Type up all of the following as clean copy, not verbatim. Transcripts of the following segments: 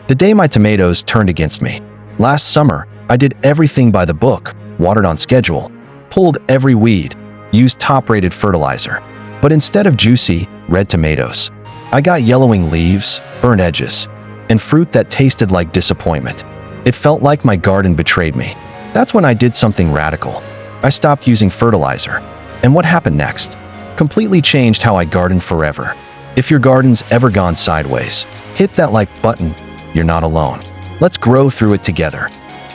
The day my tomatoes turned against me. Last summer, I did everything by the book, watered on schedule, pulled every weed, used top-rated fertilizer. But instead of juicy, red tomatoes, I got yellowing leaves, burnt edges, and fruit that tasted like disappointment. It felt like my garden betrayed me. That's when I did something radical. I stopped using fertilizer. And what happened next? Completely changed how I garden forever. If your garden's ever gone sideways, hit that like button. You're not alone. Let's grow through it together.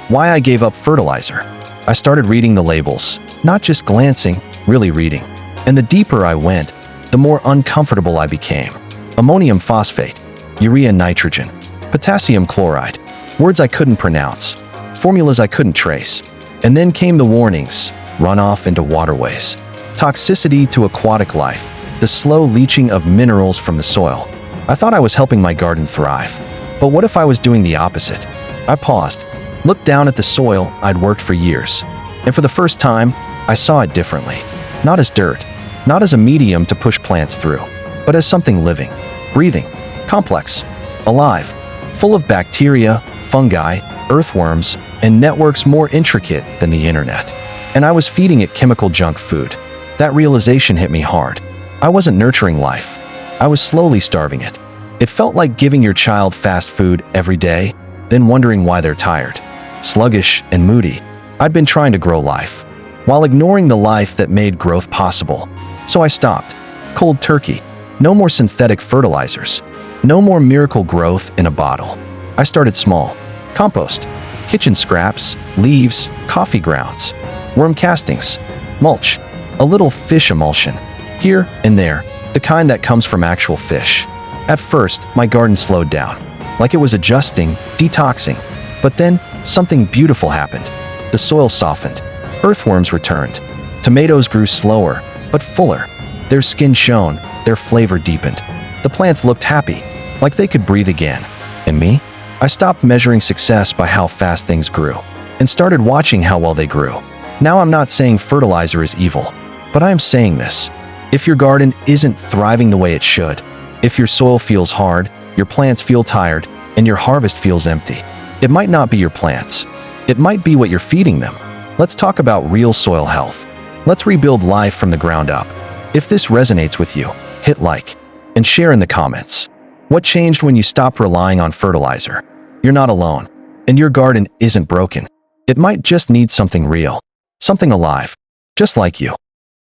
Why I Gave Up Fertilizer. I started reading the labels, not just glancing, really reading. And the deeper I went, the more uncomfortable I became. Ammonium phosphate, urea nitrogen, potassium chloride, words I couldn't pronounce, formulas I couldn't trace. And then came the warnings: runoff into waterways, toxicity to aquatic life, the slow leaching of minerals from the soil. I thought I was helping my garden thrive. But what if I was doing the opposite? I paused, looked down at the soil I'd worked for years, and for the first time, I saw it differently. Not as dirt, not as a medium to push plants through, but as something living, breathing, complex, alive, full of bacteria, fungi, earthworms, and networks more intricate than the internet. And I was feeding it chemical junk food. That realization hit me hard. I wasn't nurturing life. I was slowly starving it. It felt like giving your child fast food every day, then wondering why they're tired, sluggish, and moody. I'd been trying to grow life, while ignoring the life that made growth possible. So I stopped. Cold turkey. No more synthetic fertilizers. No more miracle growth in a bottle. I started small. Compost, kitchen scraps, leaves, coffee grounds, worm castings, mulch, a little fish emulsion, here and there, the kind that comes from actual fish. At first, my garden slowed down, like it was adjusting, detoxing. But then, something beautiful happened. The soil softened. Earthworms returned. Tomatoes grew slower, but fuller. Their skin shone, their flavor deepened. The plants looked happy, like they could breathe again. And me? I stopped measuring success by how fast things grew, and started watching how well they grew. Now I'm not saying fertilizer is evil, but I am saying this. If your garden isn't thriving the way it should, if your soil feels hard, your plants feel tired, and your harvest feels empty, it might not be your plants. It might be what you're feeding them. Let's talk about real soil health. Let's rebuild life from the ground up. If this resonates with you, hit like and share in the comments. What changed when you stopped relying on fertilizer? You're not alone, and your garden isn't broken. It might just need something real, something alive, just like you.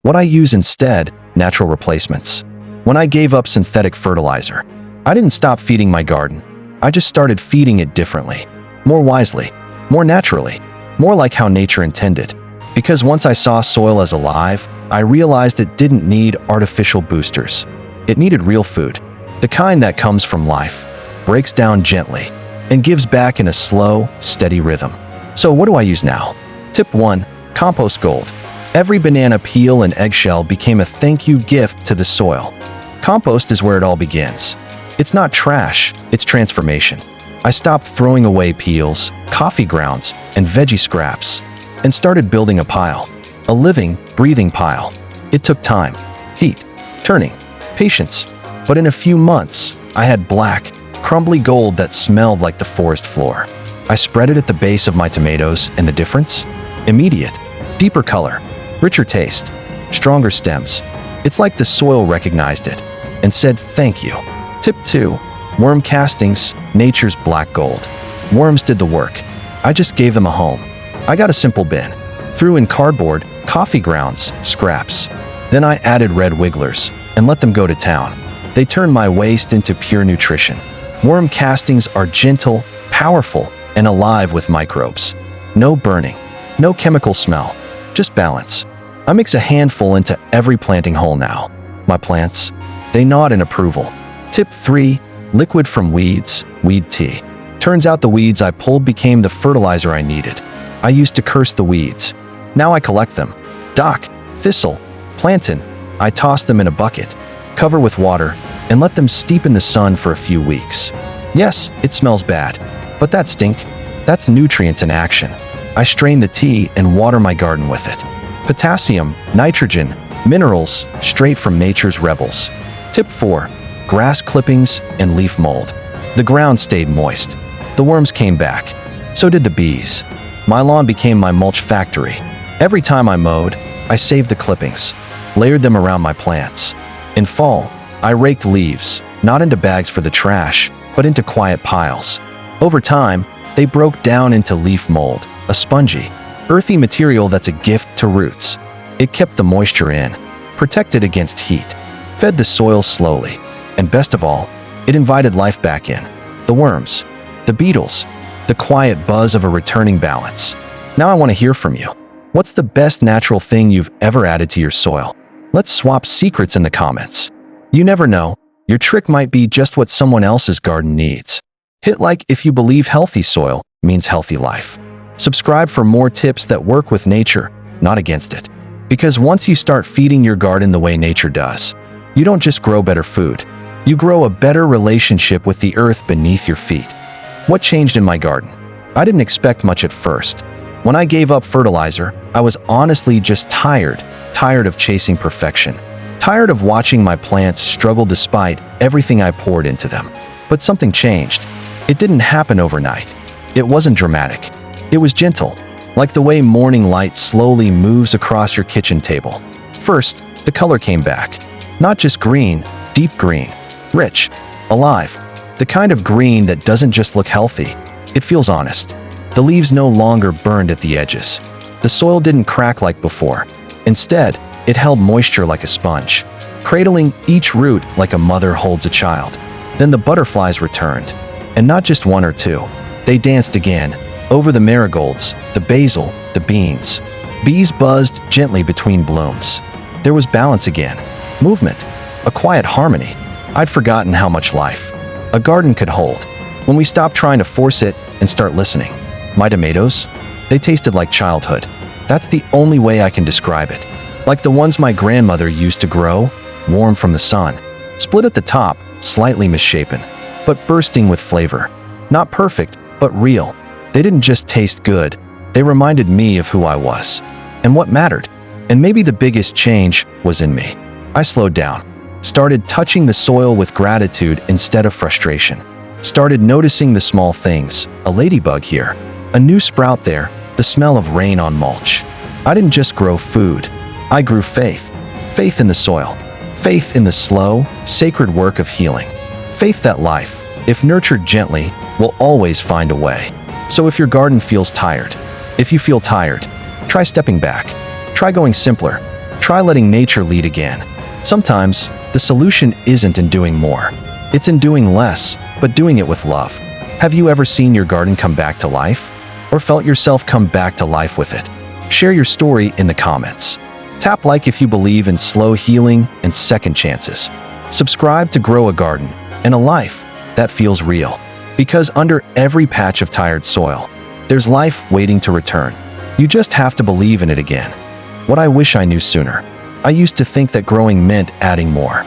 What I use instead: natural replacements. When I gave up synthetic fertilizer, I didn't stop feeding my garden. I just started feeding it differently, more wisely, more naturally, more like how nature intended. Because once I saw soil as alive, I realized it didn't need artificial boosters. It needed real food, the kind that comes from life, breaks down gently, and gives back in a slow, steady rhythm. So what do I use now? Tip 1. Compost gold. Every banana peel and eggshell became a thank you gift to the soil. Compost is where it all begins. It's not trash, it's transformation. I stopped throwing away peels, coffee grounds, and veggie scraps, and started building a pile. A living, breathing pile. It took time, heat, turning, patience. But in a few months, I had black, crumbly gold that smelled like the forest floor. I spread it at the base of my tomatoes, and the difference? Immediate. Deeper color, richer taste, stronger stems. It's like the soil recognized it and said thank you. Tip 2. Worm castings, nature's black gold. Worms did the work. I just gave them a home. I got a simple bin, threw in cardboard, coffee grounds, scraps. Then I added red wigglers and let them go to town. They turned my waste into pure nutrition. Worm castings are gentle, powerful, and alive with microbes. No burning, no chemical smell, just balance. I mix a handful into every planting hole now. My plants, they nod in approval. Tip 3. Liquid from weeds, weed tea. Turns out the weeds I pulled became the fertilizer I needed. I used to curse the weeds. Now I collect them. Dock, thistle, plantain. I toss them in a bucket, cover with water, and let them steep in the sun for a few weeks. Yes, it smells bad, but that stink, that's nutrients in action. I strain the tea and water my garden with it. Potassium, nitrogen, minerals, straight from nature's rebels. Tip 4. Grass clippings and leaf mold. The ground stayed moist. The worms came back. So did the bees. My lawn became my mulch factory. Every time I mowed, I saved the clippings, layered them around my plants. In fall, I raked leaves, not into bags for the trash, but into quiet piles. Over time, they broke down into leaf mold, a spongy, earthy material that's a gift to roots. It kept the moisture in, protected against heat, fed the soil slowly, and best of all, it invited life back in. The worms, the beetles, the quiet buzz of a returning balance. Now I want to hear from you. What's the best natural thing you've ever added to your soil? Let's swap secrets in the comments. You never know, your trick might be just what someone else's garden needs. Hit like if you believe healthy soil means healthy life. Subscribe for more tips that work with nature, not against it. Because once you start feeding your garden the way nature does, you don't just grow better food, you grow a better relationship with the earth beneath your feet. What changed in my garden? I didn't expect much at first. When I gave up fertilizer, I was honestly just tired of chasing perfection. Tired of watching my plants struggle despite everything I poured into them. But something changed. It didn't happen overnight. It wasn't dramatic. It was gentle, like the way morning light slowly moves across your kitchen table. First, the color came back. Not just green, deep green, rich, alive. The kind of green that doesn't just look healthy, it feels honest. The leaves no longer burned at the edges. The soil didn't crack like before. Instead, it held moisture like a sponge, cradling each root like a mother holds a child. Then the butterflies returned, and not just one or two. They danced again, over the marigolds, the basil, the beans. Bees buzzed gently between blooms. There was balance again, movement, a quiet harmony. I'd forgotten how much life a garden could hold when we stopped trying to force it and start listening. My tomatoes, they tasted like childhood. That's the only way I can describe it. Like the ones my grandmother used to grow, warm from the sun, split at the top, slightly misshapen, but bursting with flavor. Not perfect, but real. They didn't just taste good, they reminded me of who I was and what mattered. And maybe the biggest change was in me. I slowed down, started touching the soil with gratitude instead of frustration, started noticing the small things, a ladybug here, a new sprout there, the smell of rain on mulch. I didn't just grow food, I grew faith. Faith in the soil, faith in the slow, sacred work of healing, faith that life, if nurtured gently, will always find a way. So if your garden feels tired, if you feel tired, try stepping back, try going simpler, try letting nature lead again. Sometimes, the solution isn't in doing more. It's in doing less, but doing it with love. Have you ever seen your garden come back to life? Or felt yourself come back to life with it? Share your story in the comments. Tap like if you believe in slow healing and second chances. Subscribe to grow a garden and a life that feels real. Because under every patch of tired soil, there's life waiting to return. You just have to believe in it again. What I wish I knew sooner. I used to think that growing meant adding more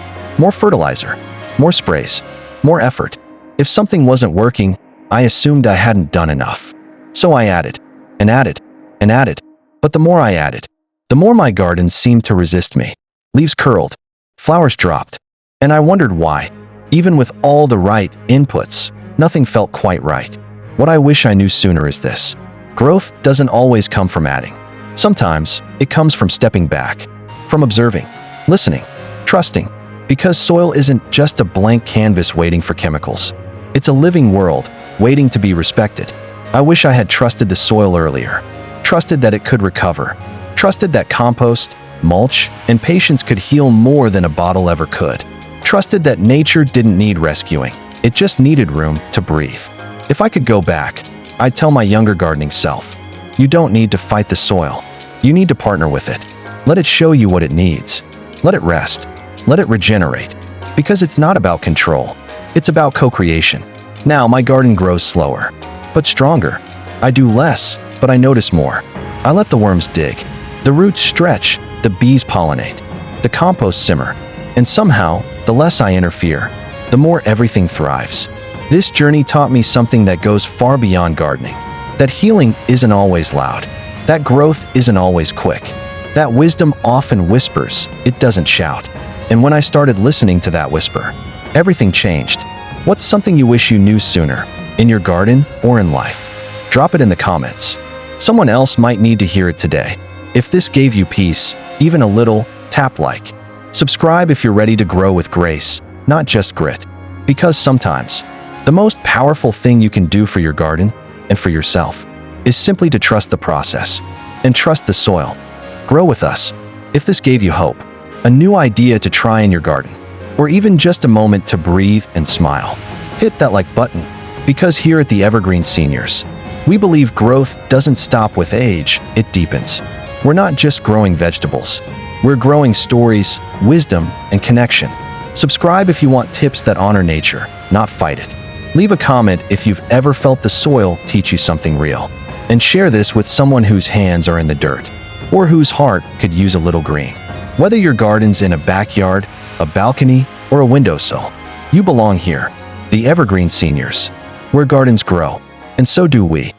fertilizer, more sprays, more effort. If something wasn't working, I assumed I hadn't done enough. So I added, and added, and added. But the more I added, the more my garden seemed to resist me. Leaves curled, flowers dropped, and I wondered why. Even with all the right inputs, nothing felt quite right. What I wish I knew sooner is this. Growth doesn't always come from adding. Sometimes, it comes from stepping back, from observing, listening, trusting. Because soil isn't just a blank canvas waiting for chemicals. It's a living world, waiting to be respected. I wish I had trusted the soil earlier. Trusted that it could recover. Trusted that compost, mulch, and patience could heal more than a bottle ever could. Trusted that nature didn't need rescuing. It just needed room to breathe. If I could go back, I'd tell my younger gardening self, you don't need to fight the soil. You need to partner with it. Let it show you what it needs. Let it rest. Let it regenerate. Because it's not about control. It's about co-creation. Now my garden grows slower, but stronger. I do less, but I notice more. I let the worms dig. The roots stretch, the bees pollinate, the compost simmer, and somehow, the less I interfere, the more everything thrives. This journey taught me something that goes far beyond gardening. That healing isn't always loud. That growth isn't always quick. That wisdom often whispers, it doesn't shout. And when I started listening to that whisper, everything changed. What's something you wish you knew sooner? in your garden or in life? Drop it in the comments. Someone else might need to hear it today. If this gave you peace, even a little, tap like. Subscribe if you're ready to grow with grace, not just grit. Because sometimes, the most powerful thing you can do for your garden and for yourself is simply to trust the process and trust the soil. Grow with us. If this gave you hope, a new idea to try in your garden, or even just a moment to breathe and smile, hit that like button, because here at the Evergreen Seniors, we believe growth doesn't stop with age, it deepens. We're not just growing vegetables. We're growing stories, wisdom, and connection. Subscribe if you want tips that honor nature, not fight it. Leave a comment if you've ever felt the soil teach you something real. And share this with someone whose hands are in the dirt, or whose heart could use a little green. Whether your garden's in a backyard, a balcony, or a windowsill, you belong here. The Evergreen Seniors, where gardens grow, and so do we.